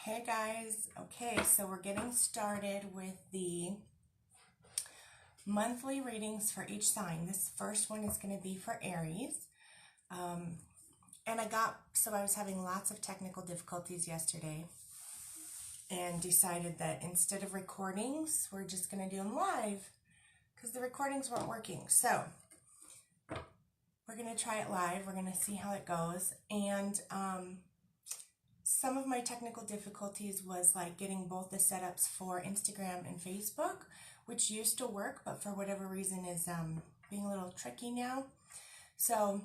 Hey guys, okay, so we're getting started with the monthly readings for each sign. This first one is going to be for Aries. And I was having lots of technical difficulties yesterday and decided that instead of recordings, we're just going to do them live because the recordings weren't working. So we're going to try it live. We're going to see how it goes. And some of my technical difficulties was like getting both the setups for Instagram and Facebook, which used to work, but for whatever reason is being a little tricky now. So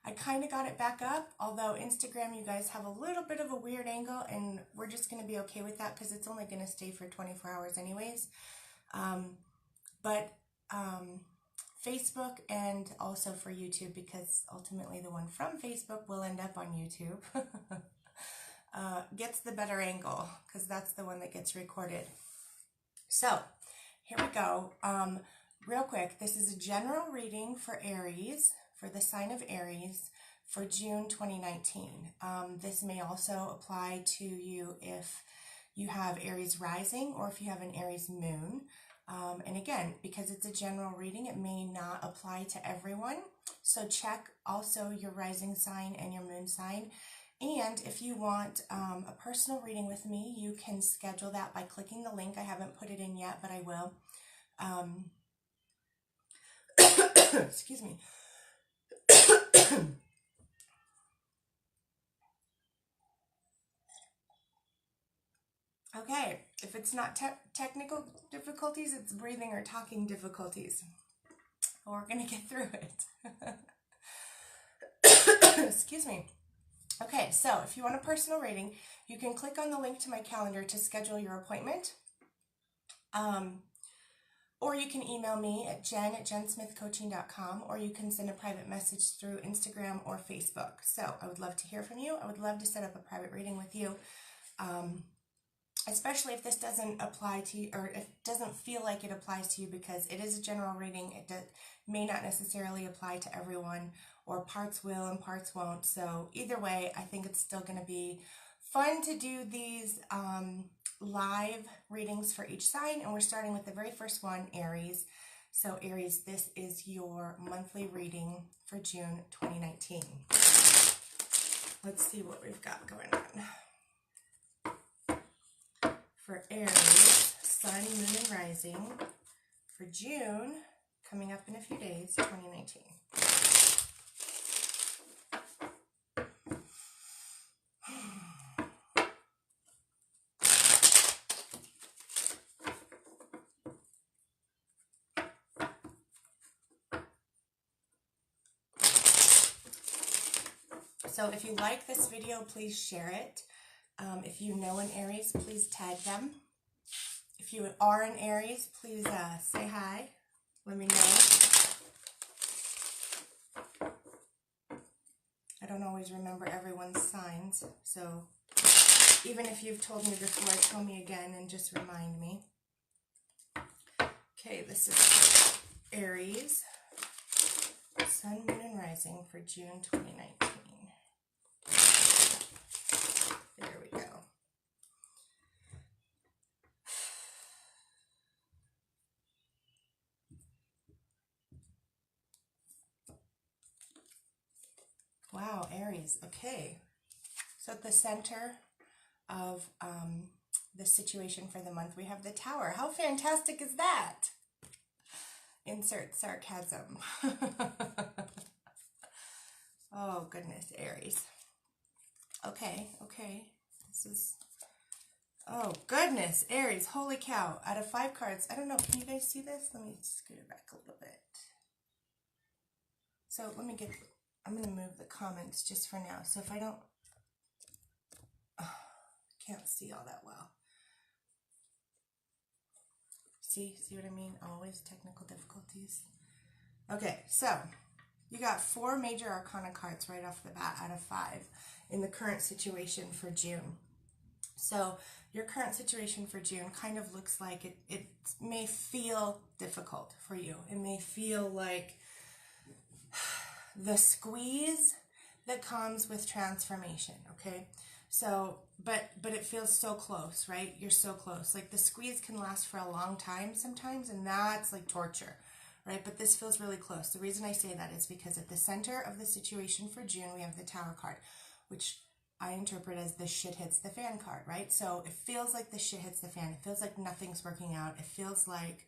I kind of got it back up, although Instagram, you guys have a little bit of a weird angle, and we're just going to be okay with that because it's only going to stay for 24 hours anyways. But Facebook and also for YouTube, because ultimately the one from Facebook will end up on YouTube, gets the better angle because that's the one that gets recorded. So here we go. Real quick, this is a general reading for Aries, for the sign of Aries for June 2019. This may also apply to you if you have Aries rising or if you have an Aries moon. And again, because it's a general reading, it may not apply to everyone. So check also your rising sign and your moon sign. And if you want a personal reading with me, you can schedule that by clicking the link. I haven't put it in yet, but I will. Excuse me. Okay, if it's not technical difficulties, it's breathing or talking difficulties. We're going to get through it. Excuse me. Okay, so if you want a personal reading, you can click on the link to my calendar to schedule your appointment. Or you can email me at jen@jensmithcoaching.com, or you can send a private message through Instagram or Facebook. So I would love to hear from you. I would love to set up a private reading with you. Especially if this doesn't apply to you, or if it doesn't feel like it applies to you, because it is a general reading. It may not necessarily apply to everyone, or parts will and parts won't. So either way, I think it's still going to be fun to do these live readings for each sign. And we're starting with the very first one, Aries. So Aries, this is your monthly reading for June 2019. Let's see what we've got going on. For Aries, Sun, Moon, and Rising for June, coming up in a few days, 2019. So if you like this video, please share it. If you know an Aries, please tag them. If you are an Aries, please say hi. Let me know. I don't always remember everyone's signs, so even if you've told me before, tell me again and just remind me. Okay, this is Aries, Sun, Moon, and Rising for June 2019. There we go. Wow, Aries. Okay. So at the center of the situation for the month, we have the Tower. How fantastic is that? Insert sarcasm. Oh, goodness, Aries. Okay. This is... Oh, goodness, Aries. Holy cow. Out of 5 cards. I don't know. Can you guys see this? Let me scoot it back a little bit. So let me get... I'm going to move the comments just for now. So if I don't... can't see all that well. See what I mean? Always technical difficulties. Okay, so you got 4 major arcana cards right off the bat out of 5 in the current situation for June. So your current situation for June kind of looks like it may feel difficult for you. It may feel like the squeeze that comes with transformation, okay? So, but it feels so close, right? You're so close. Like the squeeze can last for a long time sometimes, and that's like torture, right? But this feels really close. The reason I say that is because at the center of the situation for June, we have the Tower card, which I interpret as the shit hits the fan card, right? So it feels like the shit hits the fan. It feels like nothing's working out. It feels like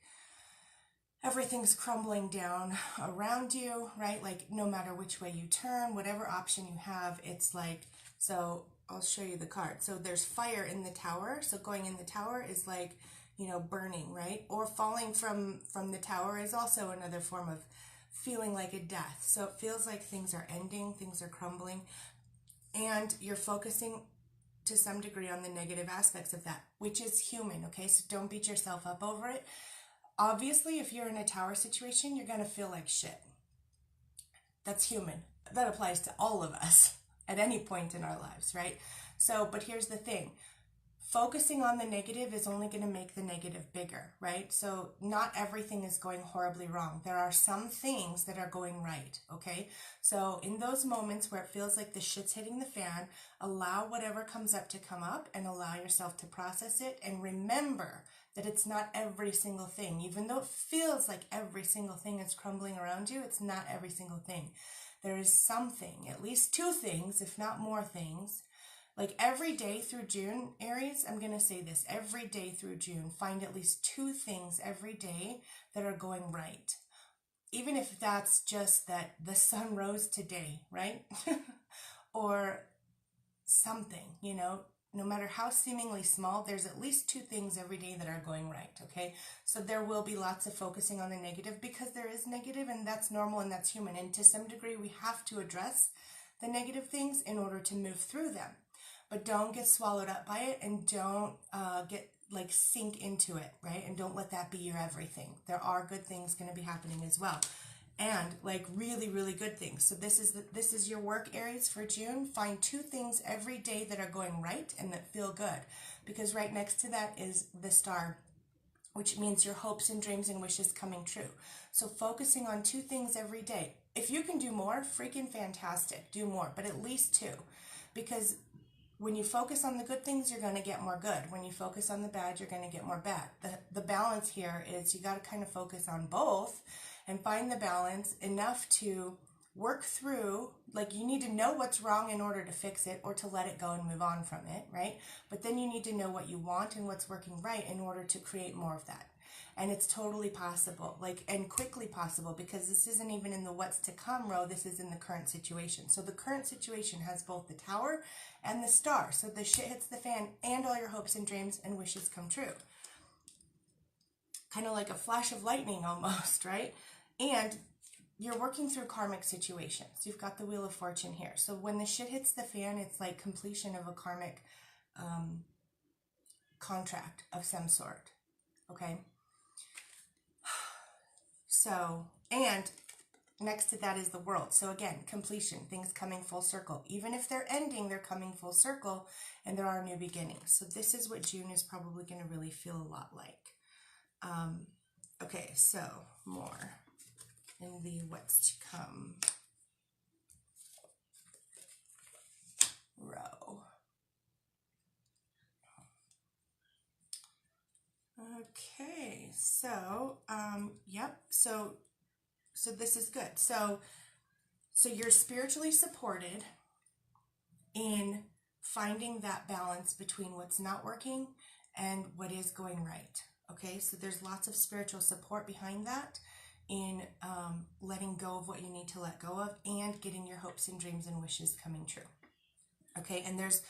everything's crumbling down around you, right? Like no matter which way you turn, whatever option you have, it's like, so I'll show you the card. So there's fire in the tower. So going in the tower is like, you know, burning, right? Or falling from the tower is also another form of feeling like a death. So it feels like things are ending, things are crumbling, and you're focusing to some degree on the negative aspects of that, which is human, okay? So don't beat yourself up over it. Obviously, if you're in a tower situation, you're going to feel like shit. That's human. That applies to all of us at any point in our lives, right? So, but here's the thing. Focusing on the negative is only going to make the negative bigger, right? So not everything is going horribly wrong. There are some things that are going right, okay? So in those moments where it feels like the shit's hitting the fan, allow whatever comes up to come up and allow yourself to process it, and remember that it's not every single thing. Even though it feels like every single thing is crumbling around you, it's not every single thing. There is something, at least two things, if not more things. Like every day through June, Aries, I'm going to say this, every day through June, find at least two things every day that are going right. Even if that's just that the sun rose today, right? Or something, you know, no matter how seemingly small, there's at least two things every day that are going right, okay? So there will be lots of focusing on the negative because there is negative, and that's normal and that's human. And to some degree, we have to address the negative things in order to move through them. But don't get swallowed up by it, and don't get like sink into it, right? And don't let that be your everything. There are good things going to be happening as well, and like really, really good things. So this is your work, Aries, for June. Find two things every day that are going right and that feel good, because right next to that is the star, which means your hopes and dreams and wishes coming true. So focusing on two things every day. If you can do more, freaking fantastic. Do more, but at least two, because when you focus on the good things, you're going to get more good. When you focus on the bad, you're going to get more bad. The balance here is you got to kind of focus on both and find the balance enough to work through. Like, you need to know what's wrong in order to fix it or to let it go and move on from it, right? But then you need to know what you want and what's working right in order to create more of that. And it's totally possible, like, and quickly possible, because this isn't even in the what's to come row, this is in the current situation. So the current situation has both the tower and the star. So the shit hits the fan and all your hopes and dreams and wishes come true. Kind of like a flash of lightning almost, right? And you're working through karmic situations. You've got the Wheel of Fortune here. So when the shit hits the fan, it's like completion of a karmic contract of some sort, okay? So, and next to that is the World. So again, completion, things coming full circle. Even if they're ending, they're coming full circle, and there are new beginnings. So this is what June is probably going to really feel a lot like. Okay, so more in the what's to come row. Okay, so, yep, so this is good. So you're spiritually supported in finding that balance between what's not working and what is going right. Okay, so there's lots of spiritual support behind that, in letting go of what you need to let go of and getting your hopes and dreams and wishes coming true. Okay, and there's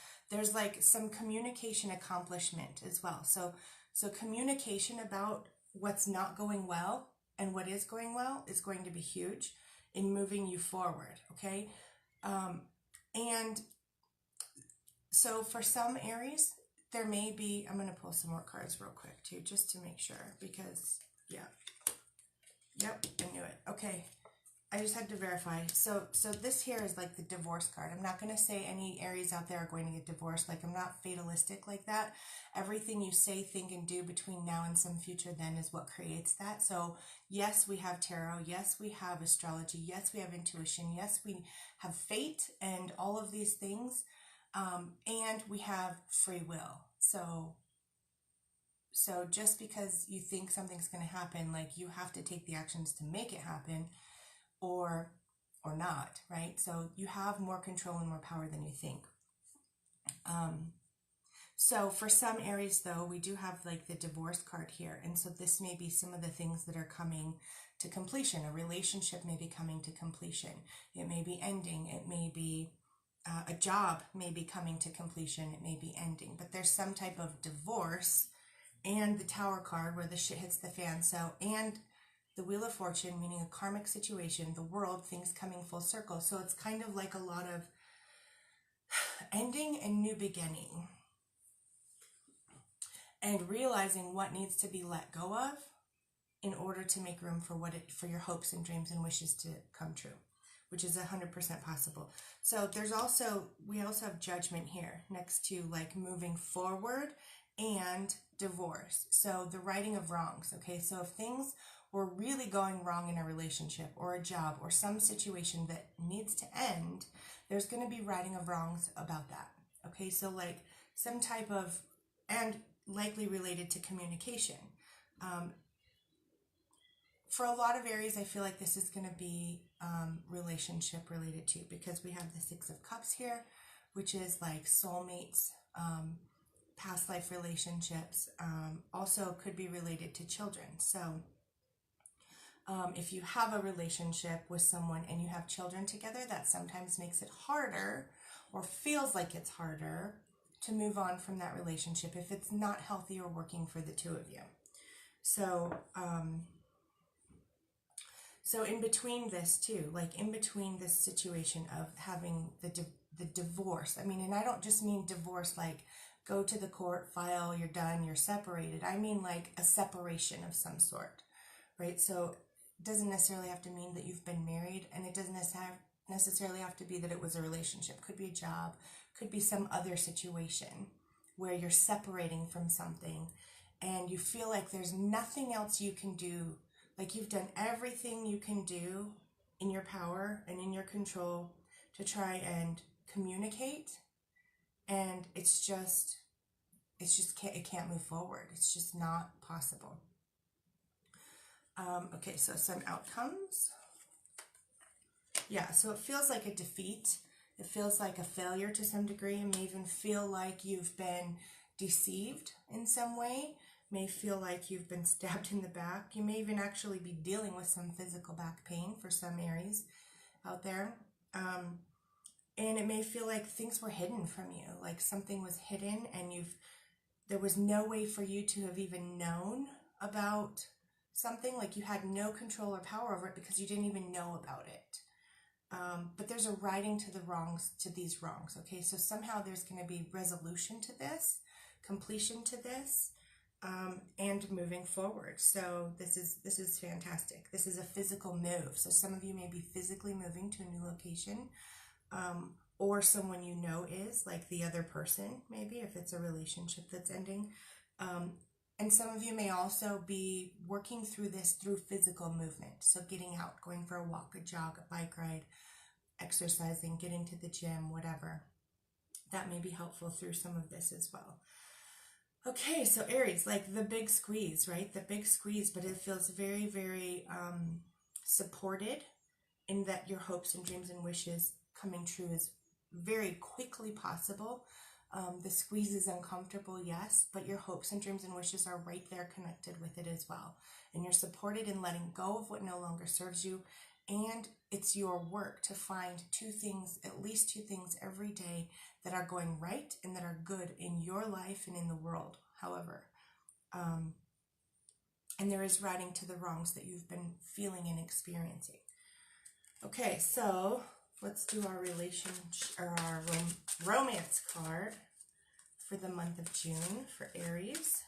like some communication accomplishment as well. So communication about what's not going well and what is going well is going to be huge in moving you forward, okay? And so for some Aries, there may be, I'm going to pull some more cards real quick too, just to make sure, because, yeah. Yep, I knew it. Okay, I just had to verify. So this here is like the divorce card. I'm not going to say any Aries out there are going to get divorced. Like, I'm not fatalistic like that. Everything you say, think, and do between now and some future then is what creates that. So yes, we have tarot. Yes, we have astrology. Yes, we have intuition. Yes, we have fate and all of these things. And we have free will. So just because you think something's going to happen, like you have to take the actions to make it happen, or not, right? So you have more control and more power than you think. So for some Aries, though, we do have like the divorce card here. And so this may be some of the things that are coming to completion. A relationship may be coming to completion. It may be ending. It may be a job may be coming to completion. It may be ending. But there's some type of divorce, and the Tower card where the shit hits the fan. So, and the Wheel of Fortune, meaning a karmic situation, the world, things coming full circle. So it's kind of like a lot of ending and new beginning, and realizing what needs to be let go of in order to make room for for your hopes and dreams and wishes to come true, which is 100% possible. So we also have Judgment here next to like moving forward and divorce. So the righting of wrongs. Okay, so if things were really going wrong in a relationship or a job or some situation that needs to end, there's going to be righting of wrongs about that. Okay, so like some type of, and likely related to communication. For a lot of Aries, I feel like this is going to be relationship related too, because we have the Six of Cups here, which is like soulmates, past life relationships. Also could be related to children. So if you have a relationship with someone and you have children together, that sometimes makes it harder, or feels like it's harder, to move on from that relationship if it's not healthy or working for the two of you. So, so in between this too, like in between this situation of having the divorce, I mean, and I don't just mean divorce like go to the court, file, you're done, you're separated. I mean like a separation of some sort, right? So it doesn't necessarily have to mean that you've been married, and it doesn't necessarily have to be that it was a relationship. Could be a job, could be some other situation where you're separating from something and you feel like there's nothing else you can do. Like you've done everything you can do in your power and in your control to try and communicate, and it can't move forward. It's just not possible. Okay, so some outcomes. Yeah, so it feels like a defeat. It feels like a failure to some degree. It may even feel like you've been deceived in some way. May feel like you've been stabbed in the back. You may even actually be dealing with some physical back pain for some Aries out there. And it may feel like things were hidden from you, like something was hidden and there was no way for you to have even known about something, like you had no control or power over it because you didn't even know about it. But there's a righting to the wrongs, to these wrongs, okay? So somehow there's going to be resolution to this, completion to this, and moving forward. So this is fantastic. This is a physical move. So some of you may be physically moving to a new location, or someone you know is, like the other person, maybe, if it's a relationship that's ending. And some of you may also be working through this through physical movement. So getting out, going for a walk, a jog, a bike ride, exercising, getting to the gym, whatever. That may be helpful through some of this as well. Okay, so Aries, like the big squeeze, right? The big squeeze, but it feels very, very supported in that your hopes and dreams and wishes coming true is very quickly possible. The squeeze is uncomfortable, yes, but your hopes and dreams and wishes are right there connected with it as well. And you're supported in letting go of what no longer serves you. And it's your work to find at least two things every day that are going right and that are good in your life and in the world, however. And there is righting to the wrongs that you've been feeling and experiencing. Okay, so let's do our romance card for the month of June for Aries.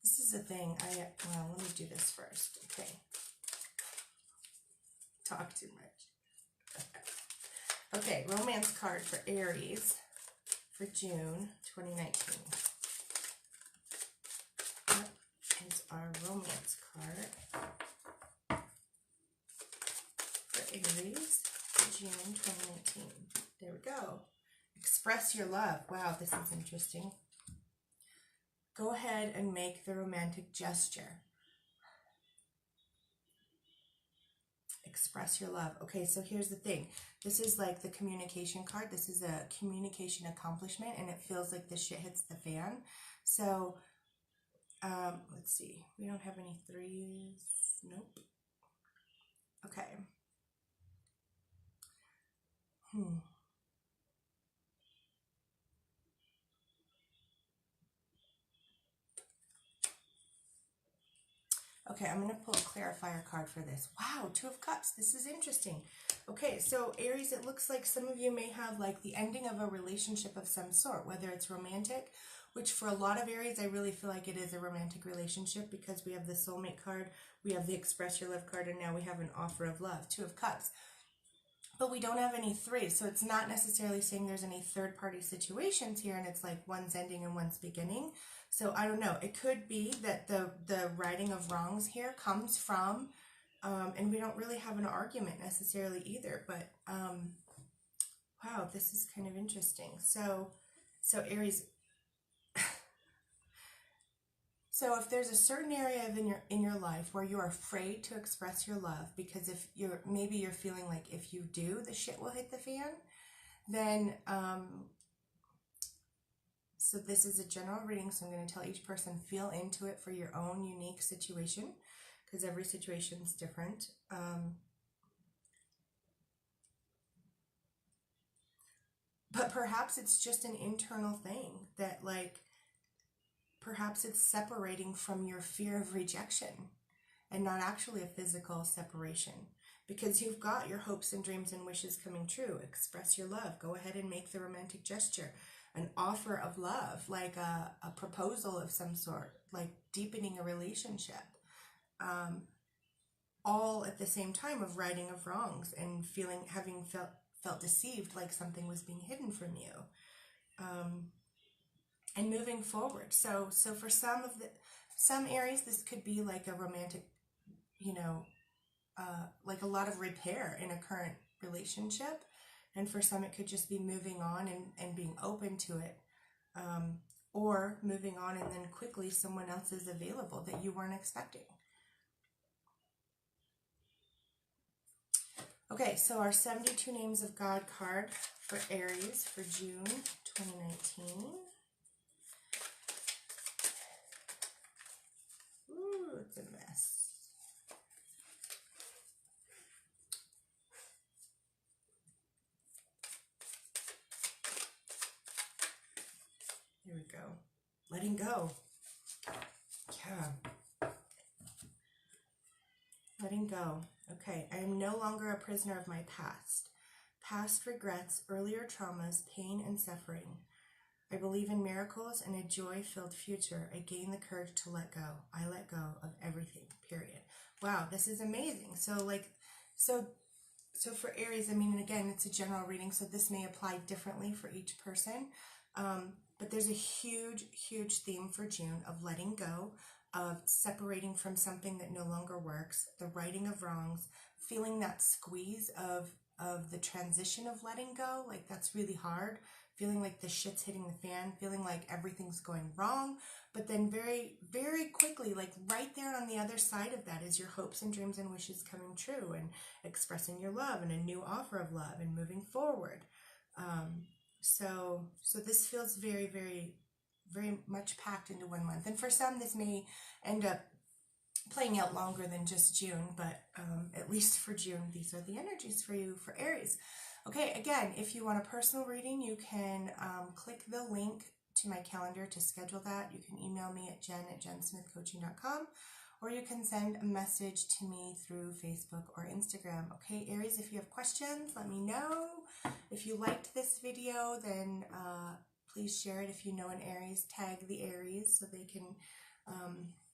This is a thing. Let me do this first. Okay. Talk too much. Okay, romance card for Aries for June 2019. What is our romance card for Aries June 2019. There we go. Express your love. Wow, this is interesting. Go ahead and make the romantic gesture. Express your love. Okay, so here's the thing. This is like the communication card. This is a communication accomplishment, and it feels like the shit hits the fan. So, let's see. We don't have any threes. Nope. Okay. Okay, I'm going to pull a clarifier card for this. Wow, Two of Cups. This is interesting. Okay, so Aries, it looks like some of you may have like the ending of a relationship of some sort, whether it's romantic, which for a lot of Aries, I really feel like it is a romantic relationship because we have the soulmate card, we have the express your love card, and now we have an offer of love, Two of Cups. But we don't have any threes, so it's not necessarily saying there's any third-party situations here, and it's like one's ending and one's beginning. So I don't know. It could be that the righting of wrongs here comes from, and we don't really have an argument necessarily either. But wow, this is kind of interesting. So Aries. So if there's a certain area in your life where you're afraid to express your love, because if maybe you're feeling like if you do, the shit will hit the fan, then so this is a general reading, so I'm going to tell each person, feel into it for your own unique situation, because every situation is different. But perhaps it's just an internal thing that, like, perhaps it's separating from your fear of rejection and not actually a physical separation, because you've got your hopes and dreams and wishes coming true. Express your love. Go ahead and make the romantic gesture, an offer of love, like a proposal of some sort, like deepening a relationship, all at the same time of righting of wrongs and having felt deceived, like something was being hidden from you. And moving forward. So for some Aries, this could be like a romantic, like a lot of repair in a current relationship. And for some, it could just be moving on and being open to it. Or moving on and then quickly someone else is available that you weren't expecting. Okay, so our 72 Names of God card for Aries for June 2019. Ooh, it's a mess. Here we go. Letting go. Yeah. Letting go. Okay, I am no longer a prisoner of my past. Past regrets, earlier traumas, pain, and suffering. I believe in miracles and a joy-filled future. I gain the courage to let go. I let go of everything, period. Wow, this is amazing. So for Aries, I mean, and again, it's a general reading, so this may apply differently for each person. But there's a huge, huge theme for June of letting go, of separating from something that no longer works, the righting of wrongs, feeling that squeeze of the transition of letting go, like that's really hard, feeling like the shit's hitting the fan, feeling like everything's going wrong, but then very, very quickly, like right there on the other side of that is your hopes and dreams and wishes coming true and expressing your love and a new offer of love and moving forward. So this feels very, very, very much packed into 1 month. And for some, this may end up playing out longer than just June, but at least for June, these are the energies for you, for Aries. Okay, again, if you want a personal reading, you can click the link to my calendar to schedule that. You can email me at jen@jensmithcoaching.com, or you can send a message to me through Facebook or Instagram. Okay, Aries, if you have questions, let me know. If you liked this video, then please share it. If you know an Aries, tag the Aries so they can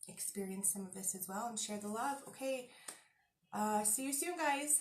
experience some of this as well and share the love. Okay, see you soon, guys.